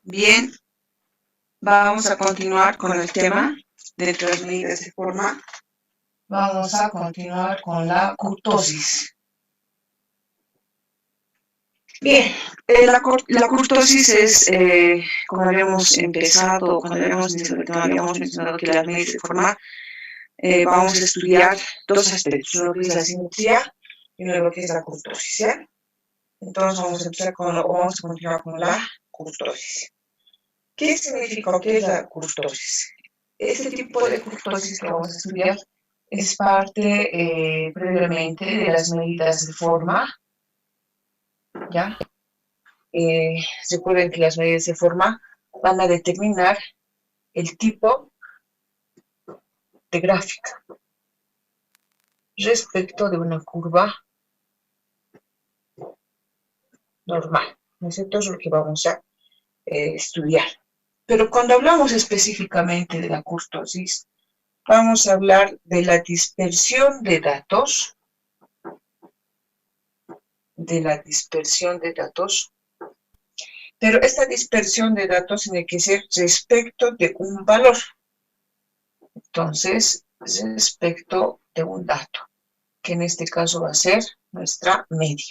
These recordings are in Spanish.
Bien, vamos a continuar con el tema de las medidas de forma. Vamos a continuar con la kurtosis. Bien, la kurtosis es, como habíamos empezado, cuando habíamos iniciado el tema, habíamos mencionado que las medidas de forma vamos a estudiar dos aspectos, uno que es la simetría y uno que es la kurtosis, ¿ya? Entonces vamos a continuar con la kurtosis. ¿Qué significa o qué es la kurtosis? Este tipo de kurtosis que vamos a estudiar es parte previamente de las medidas de forma, ¿ya? Recuerden que las medidas de forma van a determinar el tipo de gráfica respecto de una curva normal, ¿no es cierto? Es lo que vamos a estudiar. Pero cuando hablamos específicamente de la kurtosis, vamos a hablar de la dispersión de datos, pero esta dispersión de datos tiene que ser respecto de un valor. Entonces, respecto de un dato, que en este caso va a ser nuestra media.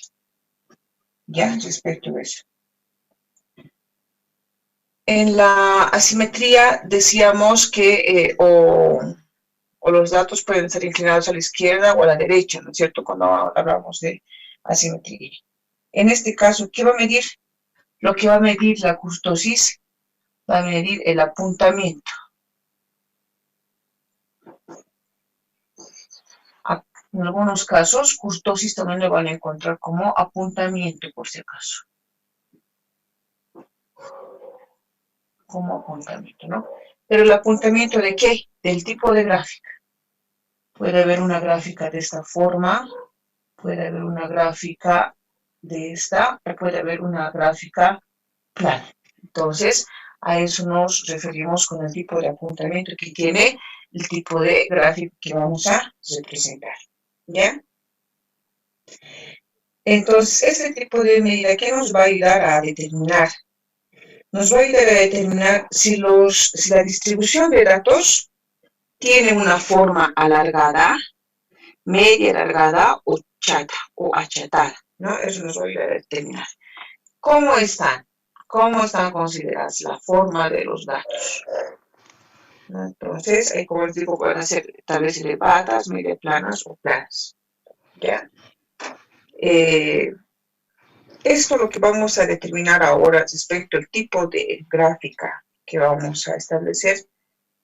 Ya, respecto de eso. En la asimetría decíamos que o los datos pueden ser inclinados a la izquierda o a la derecha, ¿no es cierto? Cuando hablamos de asimetría. En este caso, ¿qué va a medir? Lo que va a medir la kurtosis va a medir el apuntamiento. En algunos casos, kurtosis también lo van a encontrar como apuntamiento, por si acaso. Como apuntamiento, ¿no? Pero el apuntamiento ¿de qué? Del tipo de gráfica. Puede haber una gráfica de esta forma, puede haber una gráfica de esta, o puede haber una gráfica plana. Entonces, a eso nos referimos con el tipo de apuntamiento que tiene el tipo de gráfico que vamos a representar. ¿Ya? Entonces, este tipo de medida, ¿qué nos va a ayudar a determinar? Nos va a ayudar a determinar si la distribución de datos tiene una forma alargada, media alargada o chata o achatada, ¿no? Eso nos va a ayudar a determinar. ¿Cómo están? ¿Cómo están consideradas la forma de los datos? Entonces, como les digo, pueden ser tal vez elevadas, media planas o planas. ¿Ya? Esto es lo que vamos a determinar ahora respecto al tipo de gráfica que vamos a establecer.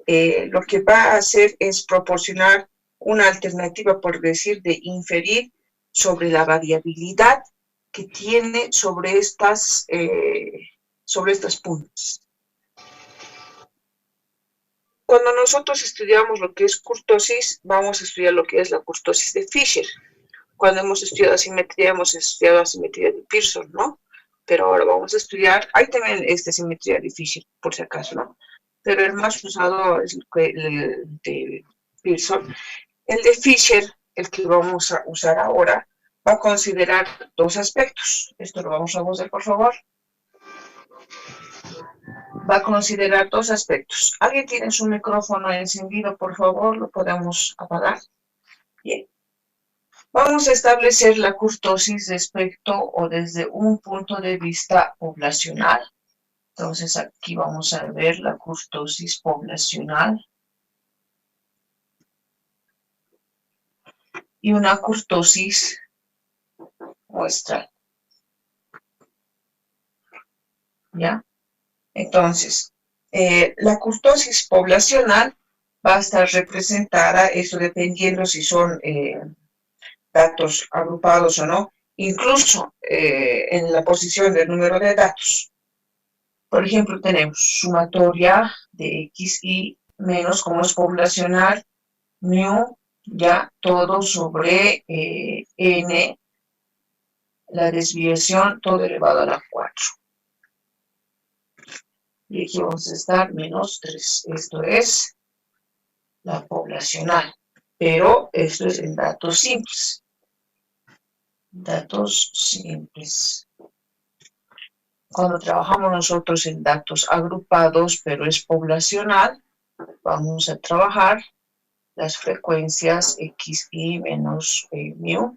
Lo que va a hacer es proporcionar una alternativa, por decir, de inferir sobre la variabilidad que tiene sobre estas puntas. Cuando nosotros estudiamos lo que es kurtosis, vamos a estudiar lo que es la kurtosis de Fisher. Cuando hemos estudiado asimetría, hemos estudiado asimetría de Pearson, ¿no? Pero ahora vamos a estudiar, hay también simetría de Fisher, por si acaso, ¿no? Pero el más usado es el de Pearson. El de Fisher, el que vamos a usar ahora, va a considerar dos aspectos. Esto lo vamos a ver, por favor. Va a considerar dos aspectos. ¿Alguien tiene su micrófono encendido, por favor? ¿Lo podemos apagar? Bien. Vamos a establecer la kurtosis respecto o desde un punto de vista poblacional. Entonces aquí vamos a ver la kurtosis poblacional. Y una kurtosis muestral. ¿Ya? Entonces, la kurtosis poblacional va a estar representada, esto dependiendo si son datos agrupados o no, incluso en la posición del número de datos. Por ejemplo, tenemos sumatoria de x y menos, como es poblacional, mu, ya todo sobre n, la desviación, todo elevado a la 4. Y aquí vamos a estar menos 3. Esto es la poblacional. Pero esto es en datos simples. Datos simples. Cuando trabajamos nosotros en datos agrupados, pero es poblacional, vamos a trabajar las frecuencias x y menos mu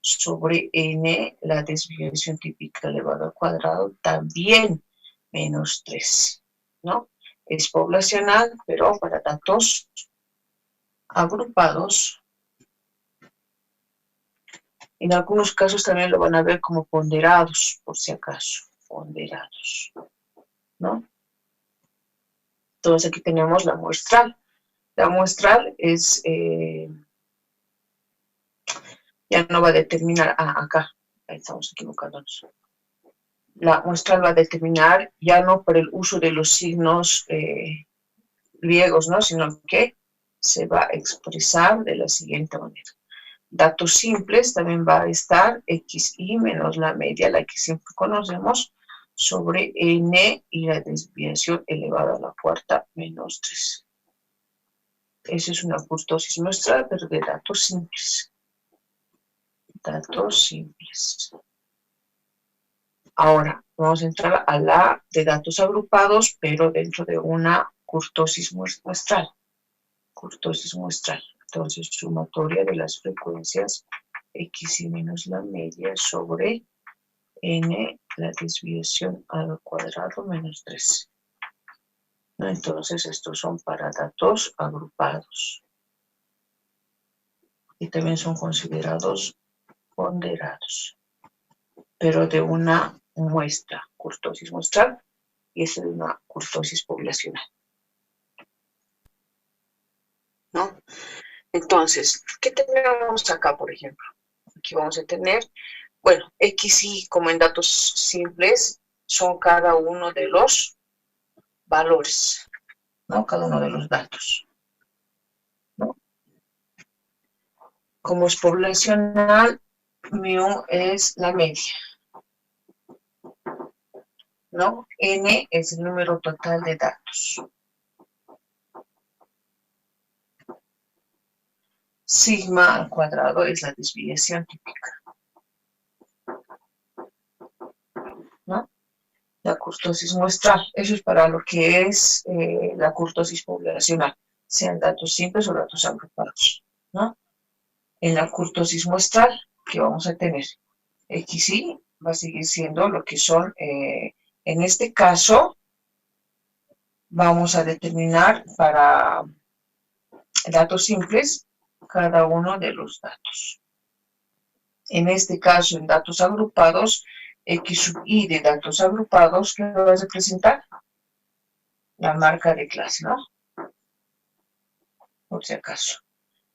sobre n, la desviación típica elevado al cuadrado, también menos 3, ¿no? Es poblacional, pero para datos agrupados, en algunos casos también lo van a ver como ponderados, por si acaso, ponderados, ¿no? Entonces aquí tenemos la muestral. La muestral es, ya no va a determinar, acá, ahí estamos equivocándonos. La muestral va a determinar ya no por el uso de los signos griegos, ¿no? Sino que se va a expresar de la siguiente manera. Datos simples también va a estar xy menos la media, la que siempre conocemos, sobre n y la desviación elevada a la cuarta menos 3. Esa es una kurtosis muestral, pero de datos simples. Datos simples. Ahora, vamos a entrar a la de datos agrupados, pero dentro de una kurtosis muestral. Kurtosis muestral. Entonces, sumatoria de las frecuencias xy menos la media sobre n, la desviación al cuadrado menos 3. Entonces, estos son para datos agrupados. Y también son considerados ponderados, pero de una muestra, kurtosis muestral, y esta es una kurtosis poblacional, ¿no? Entonces, ¿qué tenemos acá, por ejemplo? Aquí vamos a tener, bueno, x y como en datos simples, son cada uno de los valores, ¿no? Cada uno de los datos, ¿no? Como es poblacional, mu es la media, ¿no? N es el número total de datos. Sigma al cuadrado es la desviación típica, ¿no? La kurtosis muestral, eso es para lo que es la kurtosis poblacional, sean datos simples o datos agrupados, ¿no? En la kurtosis muestral, ¿qué vamos a tener? XY va a seguir siendo lo que son, en este caso, vamos a determinar para datos simples cada uno de los datos. En este caso, en datos agrupados, x sub i de datos agrupados, ¿qué va a representar? La marca de clase, ¿no? Por si acaso.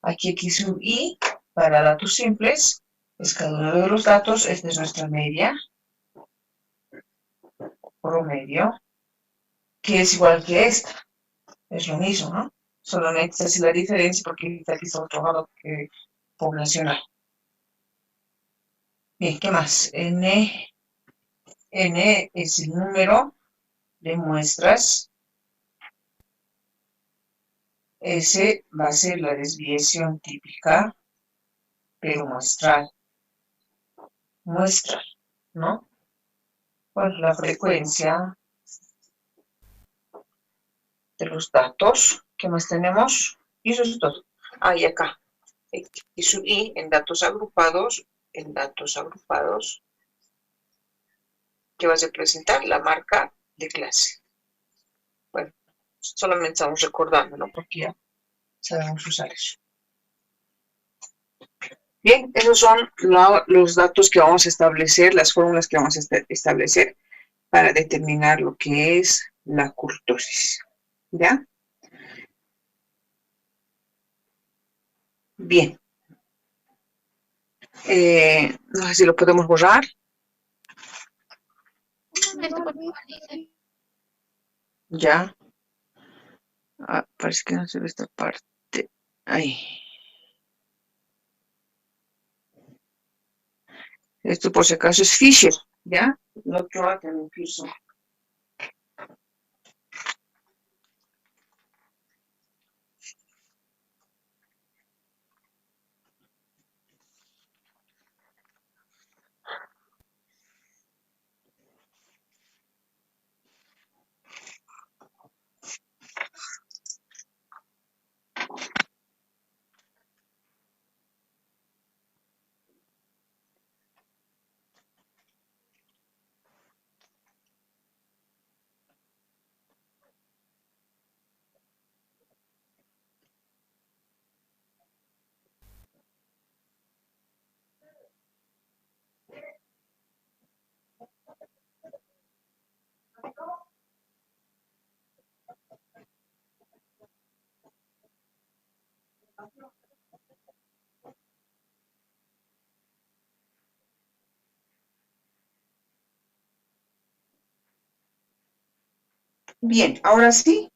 Aquí x sub i, para datos simples, es cada uno de los datos. Esta es nuestra media, promedio, que es igual que esta. Es lo mismo, ¿no? Solamente hace la diferencia porque aquí estamos trabajando poblacional. Bien, ¿qué más? N es el número de muestras. S va a ser la desviación típica, pero muestral, ¿no? Pues la frecuencia de los datos. ¿Qué más tenemos? Y eso es todo. Y acá, x sub i en datos agrupados, que va a representar la marca de clase. Bueno, solamente estamos recordando, ¿no? Porque ya sabemos usar eso. Bien, esos son los datos que vamos a establecer, las fórmulas que vamos a establecer para determinar lo que es la kurtosis. ¿Ya? Bien. No sé si lo podemos borrar. Ya. Parece que no se ve esta parte. Ahí. Esto por si acaso es Fisher, ¿ya? Lo que va a tener Pearson. Bien, ahora sí.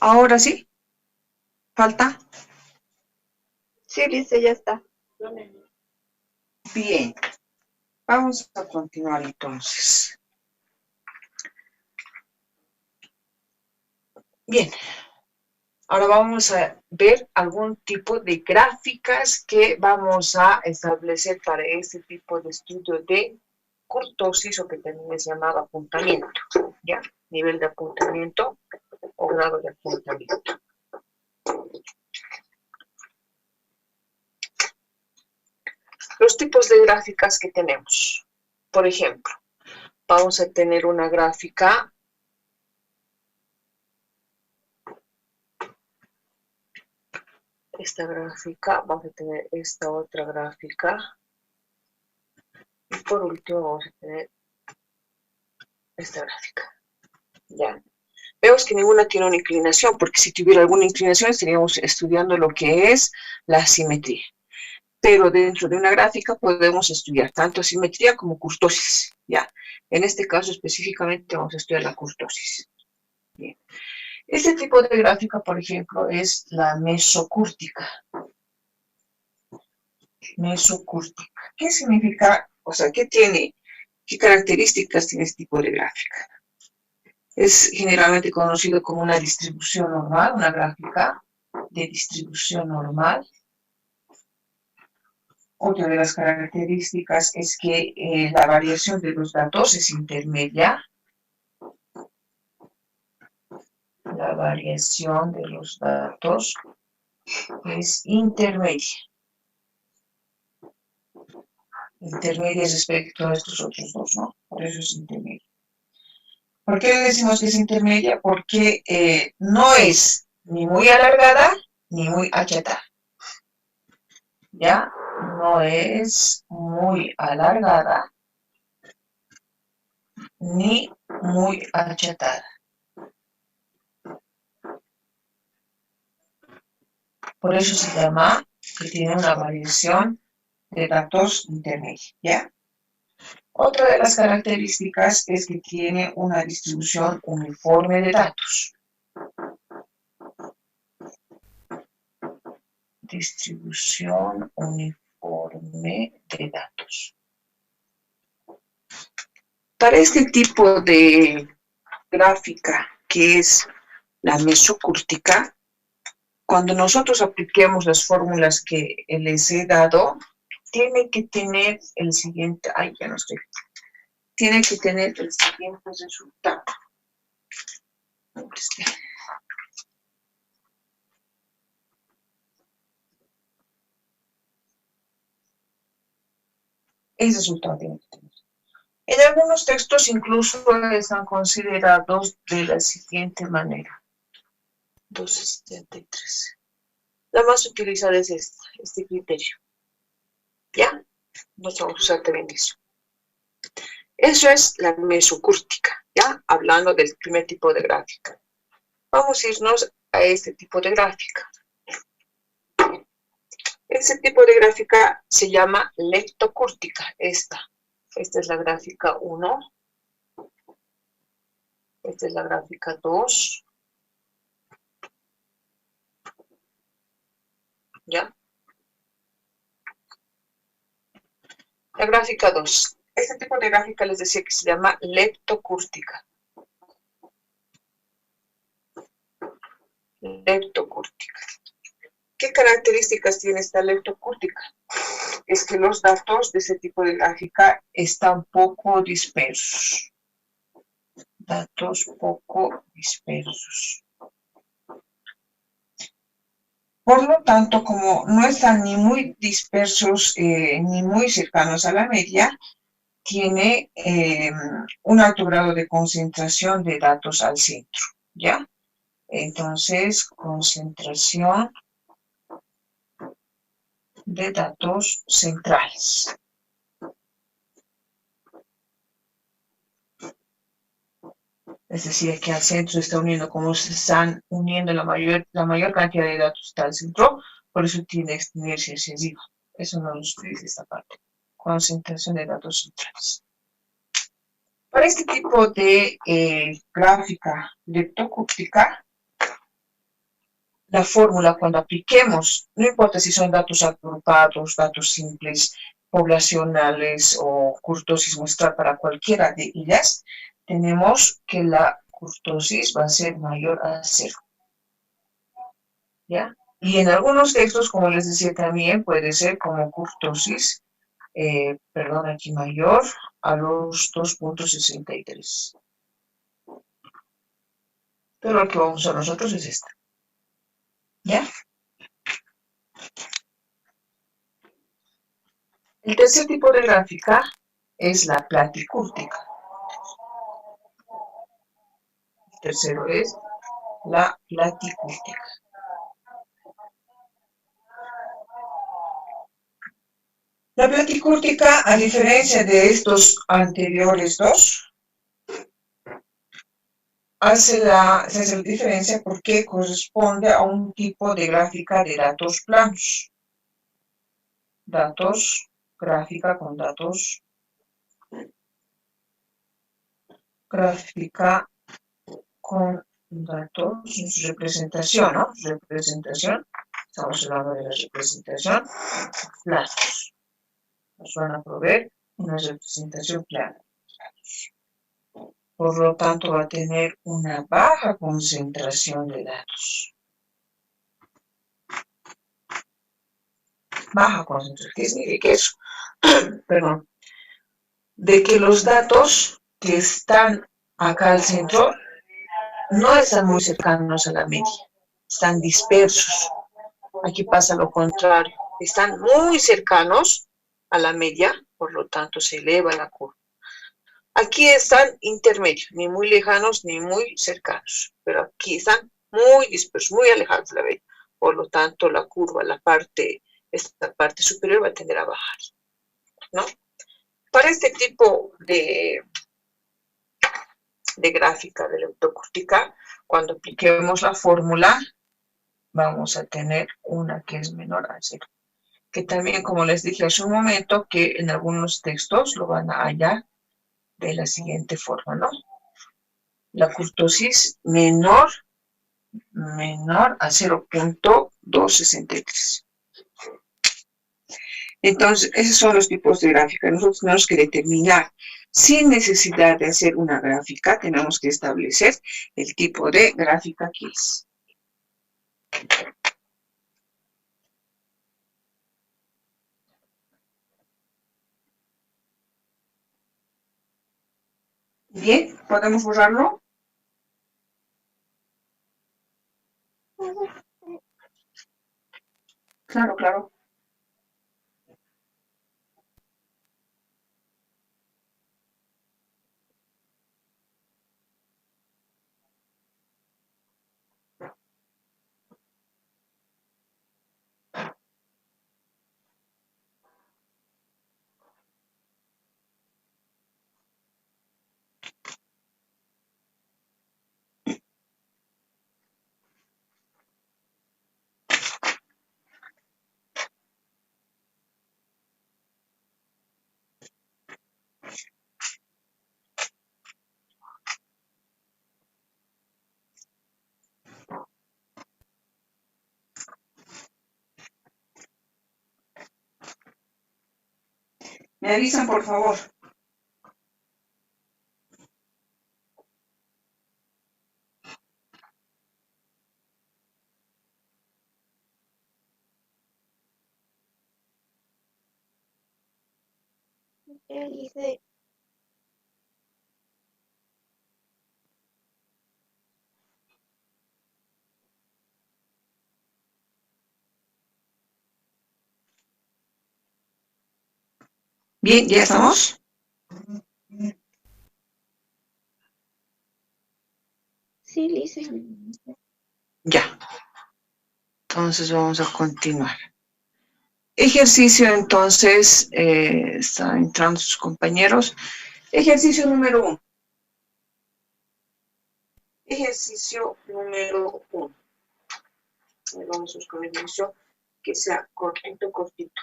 Ahora sí. ¿Falta? Sí, dice, ya está. Bien. Vamos a continuar entonces. Bien. Ahora vamos a ver algún tipo de gráficas que vamos a establecer para este tipo de estudio de kurtosis, o que también es llamado apuntamiento, ¿ya? Nivel de apuntamiento o grado de apuntamiento. Los tipos de gráficas que tenemos. Por ejemplo, vamos a tener una gráfica esta gráfica, vamos a tener esta otra gráfica y por último vamos a tener esta gráfica. Ya. Vemos que ninguna tiene una inclinación, porque si tuviera alguna inclinación estaríamos estudiando lo que es la simetría. Pero dentro de una gráfica podemos estudiar tanto simetría como kurtosis, ¿ya? En este caso específicamente vamos a estudiar la kurtosis. Bien. Este tipo de gráfica, por ejemplo, es la mesocúrtica. Mesocúrtica. ¿Qué significa? O sea, ¿qué tiene? ¿Qué características tiene este tipo de gráfica? Es generalmente conocido como una distribución normal, una gráfica de distribución normal. Otra de las características es que la variación de los datos es intermedia. La variación de los datos es intermedia. Intermedia respecto a estos otros dos, ¿no? Por eso es intermedia. ¿Por qué decimos que es intermedia? Porque no es ni muy alargada ni muy achatada. ¿Ya? No es muy alargada ni muy achatada. Por eso se llama que tiene una variación de datos intermedia, ¿ya? Otra de las características es que tiene una distribución uniforme de datos. Distribución uniforme de datos. Para este tipo de gráfica, que es la mesocúrtica, cuando nosotros apliquemos las fórmulas que les he dado, tiene que tener el siguiente, ya no estoy, tiene que tener el siguiente resultado. El resultado tiene que tener. En algunos textos incluso están considerados de la siguiente manera. 273. La más utilizada es este criterio. ¿Ya? Nos vamos a usar también eso. Eso es la mesocúrtica, ¿ya? Hablando del primer tipo de gráfica. Vamos a irnos a este tipo de gráfica. Este tipo de gráfica se llama leptocúrtica. Esta es la gráfica 1. Esta es la gráfica 2. ¿Ya? La gráfica 2. Este tipo de gráfica les decía que se llama leptocúrtica. Leptocúrtica. ¿Qué características tiene esta leptocúrtica? Es que los datos de ese tipo de gráfica están poco dispersos. Datos poco dispersos. Por lo tanto, como no están ni muy dispersos ni muy cercanos a la media, tiene un alto grado de concentración de datos al centro, ¿ya? Entonces, concentración de datos centrales. Es decir, que al centro se está uniendo, como se están uniendo la mayor cantidad de datos está al centro, Por eso tiene inercia excesiva. Eso no nos dice esta parte. Concentración de datos centrales. Para este tipo de gráfica leptocúptica, la fórmula cuando apliquemos, no importa si son datos agrupados, datos simples, poblacionales o kurtosis muestral para cualquiera de ellas, tenemos que la kurtosis va a ser mayor a 0. ¿Ya? Y en algunos textos, como les decía también, puede ser como kurtosis, aquí mayor a los 2.63. Pero lo que vamos a usar nosotros es esta. ¿Ya? El tercer tipo de gráfica es la platicúrtica. El tercero es la platicúrtica. La platicúrtica, a diferencia de estos anteriores dos, se hace la diferencia porque corresponde a un tipo de gráfica de datos planos. Gráfica con datos, representación, ¿no? Representación, estamos hablando de la representación, planos. Nos van a proveer una representación plana. Por lo tanto, va a tener una baja concentración de datos. Baja concentración. ¿Qué significa eso? Perdón. De que los datos que están acá al centro no están muy cercanos a la media. Están dispersos. Aquí pasa lo contrario. Están muy cercanos a la media, por lo tanto se eleva la curva. Aquí están intermedios, ni muy lejanos ni muy cercanos, pero aquí están muy dispersos, muy alejados de la media. Por lo tanto, la curva, esta parte superior va a tender a bajar, ¿no? Para este tipo de gráfica de leptocúrtica, cuando apliquemos la fórmula, vamos a tener una que es menor a 0. Que también, como les dije hace un momento, que en algunos textos lo van a hallar de la siguiente forma, ¿no? La kurtosis menor a 0.263. Entonces, esos son los tipos de gráfica. Nosotros tenemos que determinar, sin necesidad de hacer una gráfica, tenemos que establecer el tipo de gráfica que es. Bien, ¿podemos borrarlo? Claro, claro. Me avisan, por favor. Dice, Bien, ¿ya estamos? sí, dice. Ya. Entonces vamos a continuar. Ejercicio, entonces, están entrando sus compañeros. Ejercicio número 1. Ejercicio número 1. Vamos a buscar el ejercicio que sea cortito, cortito.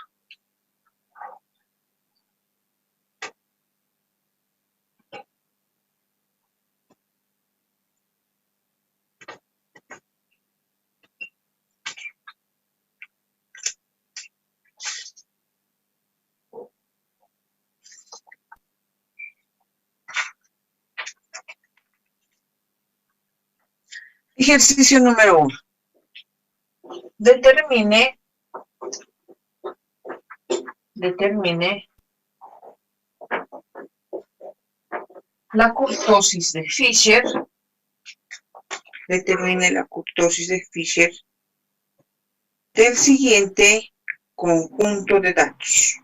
Ejercicio número 1. Determine la kurtosis de Fischer. Determine la kurtosis de Fischer del siguiente conjunto de datos.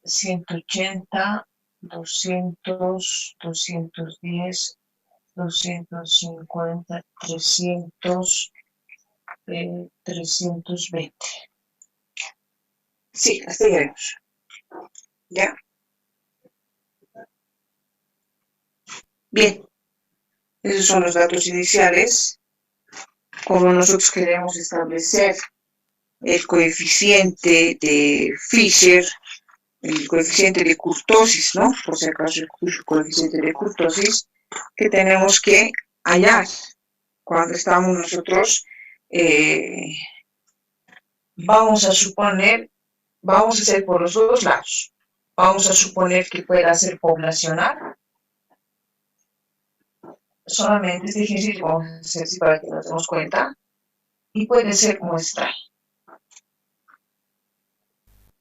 180, 200, 210, 250, 300, 320. Sí, hasta llegamos. ¿Ya? Bien. Esos son los datos iniciales. Como nosotros queremos establecer el coeficiente de Fischer, el coeficiente de kurtosis, ¿no? Por si acaso el coeficiente de kurtosis que tenemos que hallar cuando estamos nosotros, vamos a hacer por los dos lados. Vamos a suponer que pueda ser poblacional. Solamente este ejercicio vamos a hacer así para que nos demos cuenta. Y puede ser muestral.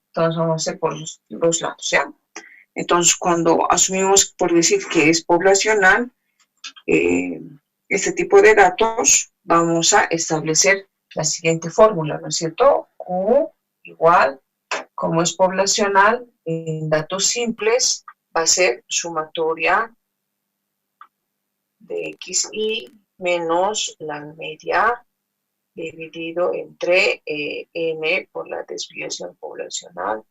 Entonces vamos a hacer por los dos lados, ¿ya? Entonces cuando asumimos por decir que es poblacional, este tipo de datos, vamos a establecer la siguiente fórmula, ¿no es cierto? Q igual, como es poblacional, en datos simples va a ser sumatoria de XI menos la media dividido entre n por la desviación poblacional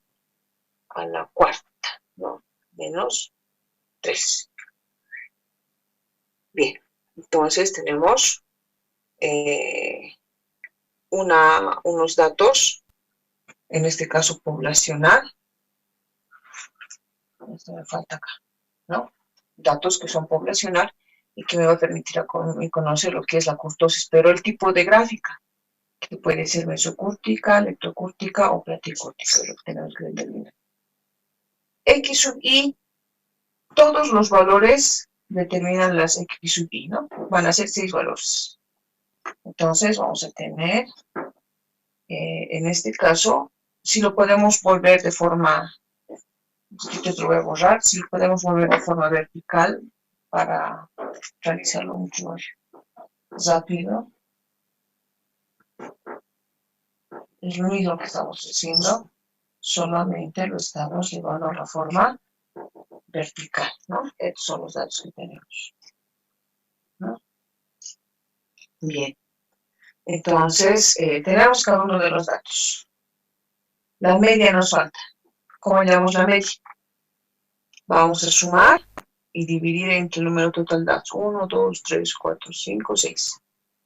a la cuarta, ¿no? Menos 3. Bien, entonces tenemos unos datos, en este caso poblacional, esto me falta acá, ¿no? Datos que son poblacional y que me va a permitir conocer lo que es la kurtosis, pero el tipo de gráfica, que puede ser mesocúrtica, leptocúrtica o platicúrtica, es lo que tenemos que determinar. X sub I, todos los valores determinan las X sub I, ¿no? Van a ser 6 valores. Entonces vamos a tener, en este caso, si lo podemos volver de forma, te lo voy a borrar, si lo podemos volver de forma vertical para realizarlo mucho más rápido. Es lo mismo que estamos haciendo, solamente lo estamos llevando a la forma vertical, ¿no? Estos son los datos que tenemos, ¿no? Bien. Entonces, tenemos cada uno de los datos. La media nos falta. ¿Cómo hallamos la media? Vamos a sumar y dividir entre el número total de datos. 1, 2, 3, 4, 5, 6.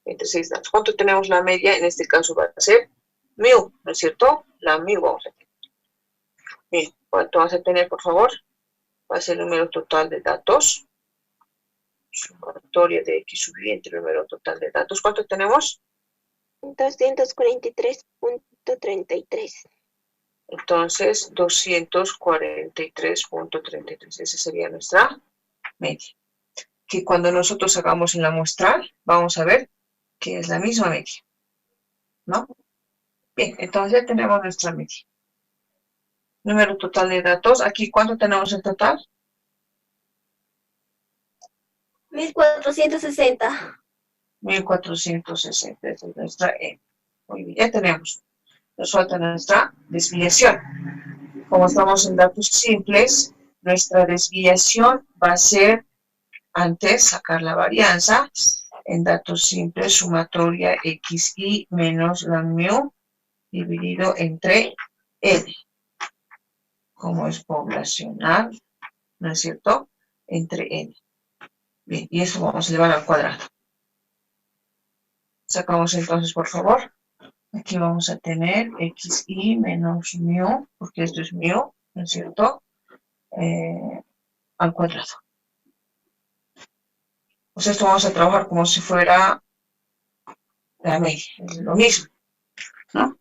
Entre 6 datos. ¿Cuánto tenemos la media? En este caso va a ser mu, ¿no es cierto? La mu vamos a tener. Bien, ¿cuánto vamos a tener, por favor? Va a ser el número total de datos. Sumatoria de X sub I entre el número total de datos. ¿Cuánto tenemos? 243.33. Entonces, 243.33. Esa sería nuestra media. Que cuando nosotros hagamos en la muestral, vamos a ver que es la misma media, ¿no? Bien, entonces ya tenemos nuestra media. Número total de datos. Aquí, ¿cuánto tenemos en total? 1460. 1460. Esa es nuestra N. Muy bien, ya tenemos. Nos falta nuestra desviación. Como estamos en datos simples, nuestra desviación va a ser, antes, sacar la varianza. En datos simples, sumatoria XI menos la mu dividido entre N. Como es poblacional, ¿no es cierto? Entre N. Bien, y eso vamos a llevar al cuadrado. Sacamos entonces, por favor. Aquí vamos a tener xi menos mu, porque esto es mu, ¿no es cierto? Al cuadrado. Pues esto vamos a trabajar como si fuera la media, es lo mismo, ¿no?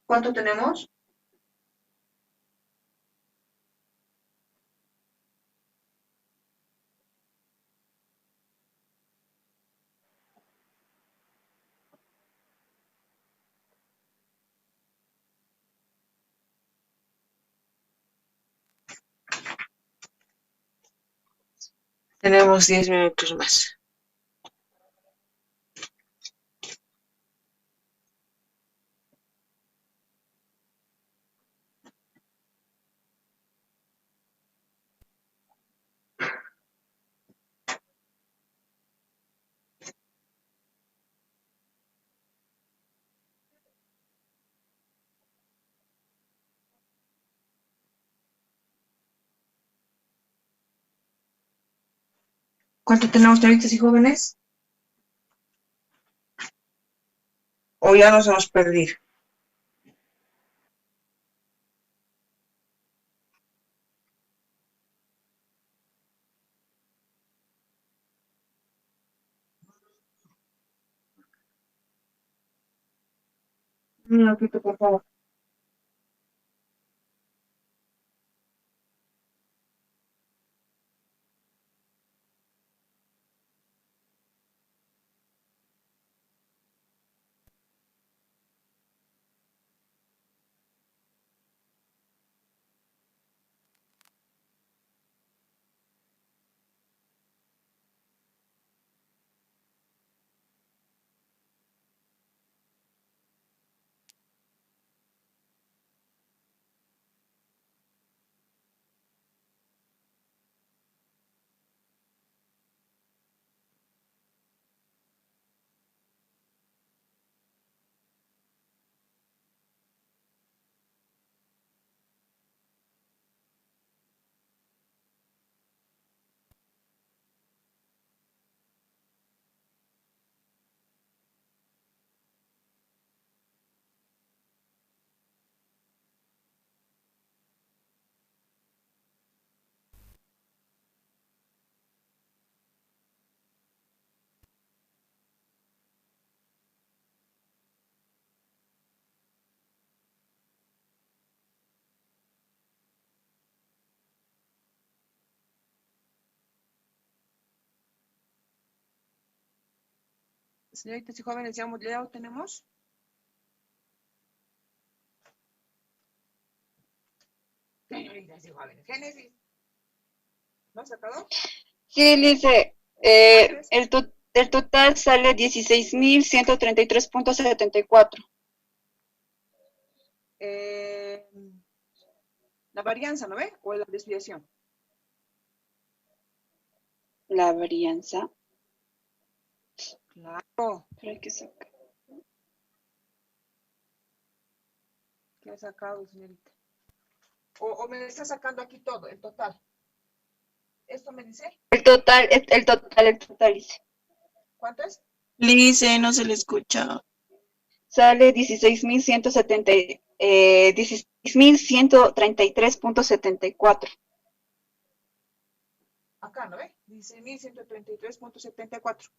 ¿Cuánto tenemos? Tenemos 10 minutos más. ¿Cuánto tenemos, señoritas y jóvenes? ¿O ya nos hemos perdido? Un minutito, por favor. Señoritas y jóvenes, ¿ya lo tenemos? Señoritas y jóvenes. Génesis. ¿Lo has sacado? Sí, dice, ¿Cuánto es? el total sale 16.133.74. La varianza, ¿no ve? O la desviación. La varianza. Claro. Pero hay que sacar. ¿Qué ha sacado, señorita? O me está sacando aquí todo, el total. ¿Esto me dice? El total, dice. ¿Cuánto es? Lice, no se le escucha. Sale 16.133.74. Acá, ¿no ve? 16.133.74.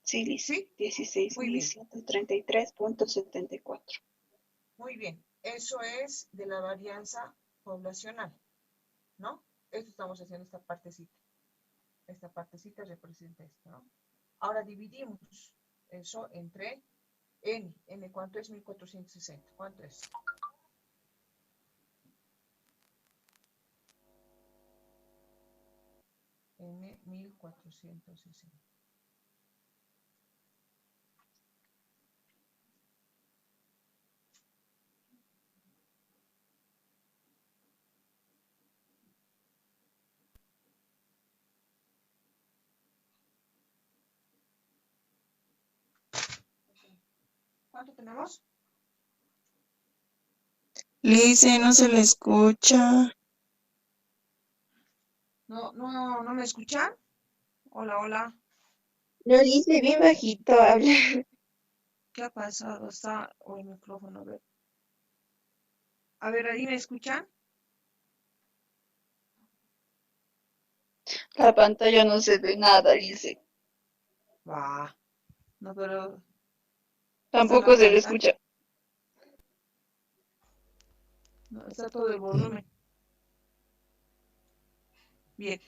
Sí, dice. ¿Sí? Muy bien. 16.133.74. Muy bien. Eso es de la varianza poblacional, ¿no? Esto estamos haciendo esta partecita. Esta partecita representa esto, ¿no? Ahora dividimos eso entre n. ¿N cuánto es? 1460. ¿Cuánto es? N 1460. ¿Cuánto tenemos? Lice, no se le escucha. ¿No me escuchan? Hola, hola. No dice bien bajito, habla. ¿Qué ha pasado? Está o el micrófono, a ver. A ver, ahí me escuchan. La pantalla no se ve nada, dice. Va. No, pero está la Tampoco se le pantalla. escucha. No, está todo el volumen. Bien.